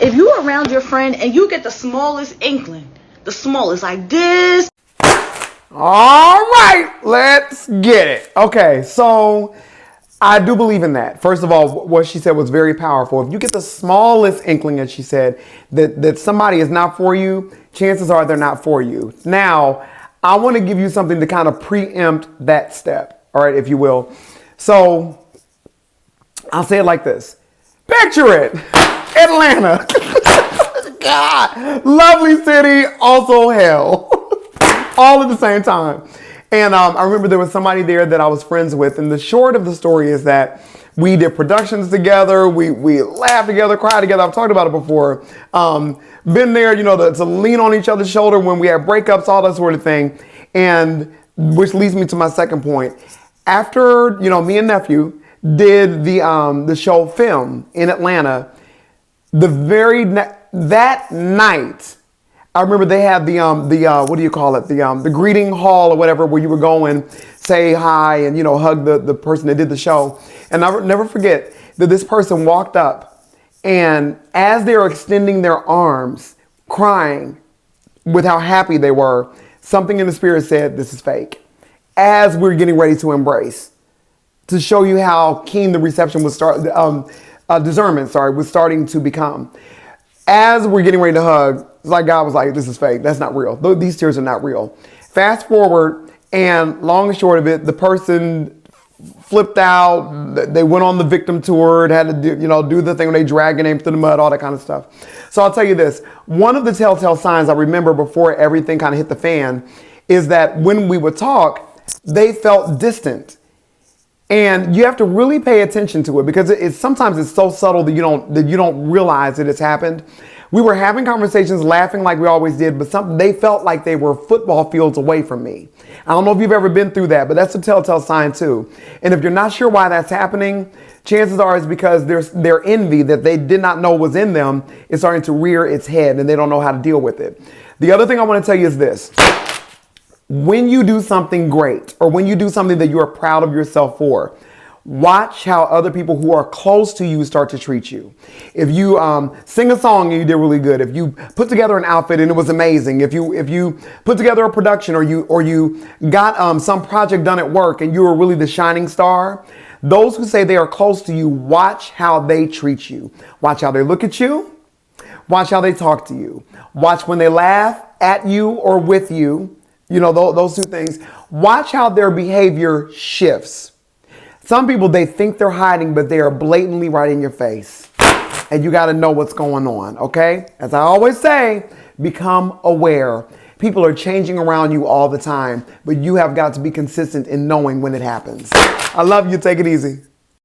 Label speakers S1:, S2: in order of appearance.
S1: If you are around your friend and you get the smallest inkling, the smallest, like this.
S2: All right, let's get it. Okay, so I do believe in that. First of all, what she said was very powerful. If you get the smallest inkling, as she said, that somebody is not for you, chances are they're not for you. Now, I want to give you something to kind of preempt that step, all right, if you will. So I'll say it like this. Picture it, Atlanta. God, lovely city, also hell, all at the same time. And I remember there was somebody there that I was friends with. And the short of the story is that we did productions together. We laughed together, cried together. I've talked about it before. Been there, you know, to lean on each other's shoulder when we had breakups, all that sort of thing. And which leads me to my second point. After, you know, me and nephew did the show Film in Atlanta, that night, I remember they had the what do you call it? The greeting hall or whatever, where you would go and say hi and, you know, hug the person that did the show. And I'll never forget that this person walked up, and as they were extending their arms, crying with how happy they were, something in the spirit said, "This is fake." As we're getting ready to embrace, to show you how keen the reception was discernment was starting to become. As we're getting ready to hug, it's like God was like, "This is fake. That's not real. These tears are not real." Fast forward, and long and short of it, the person flipped out. They went on the victim tour. Had to do the thing when they drag your name through the mud, all that kind of stuff. So I'll tell you this. One of the telltale signs I remember before everything kind of hit the fan is that when we would talk, they felt distant. And you have to really pay attention to it, because sometimes it's so subtle that you don't realize that it's happened. We were having conversations, laughing like we always did, but they felt like they were football fields away from me. I don't know if you've ever been through that, but that's a telltale sign too. And if you're not sure why that's happening, chances are it's because their envy that they did not know was in them is starting to rear its head, and they don't know how to deal with it. The other thing I want to tell you is this. When you do something great, or when you do something that you are proud of yourself for, watch how other people who are close to you start to treat you. If you sing a song and you did really good, if you put together an outfit and it was amazing, if you put together a production, or you got some project done at work and you were really the shining star, those who say they are close to you, watch how they treat you. Watch how they look at you. Watch how they talk to you. Watch when they laugh at you or with you. You know, those two things. Watch how their behavior shifts. Some people, they think they're hiding, but they are blatantly right in your face. And you got to know what's going on, okay? As I always say, become aware. People are changing around you all the time, but you have got to be consistent in knowing when it happens. I love you. Take it easy.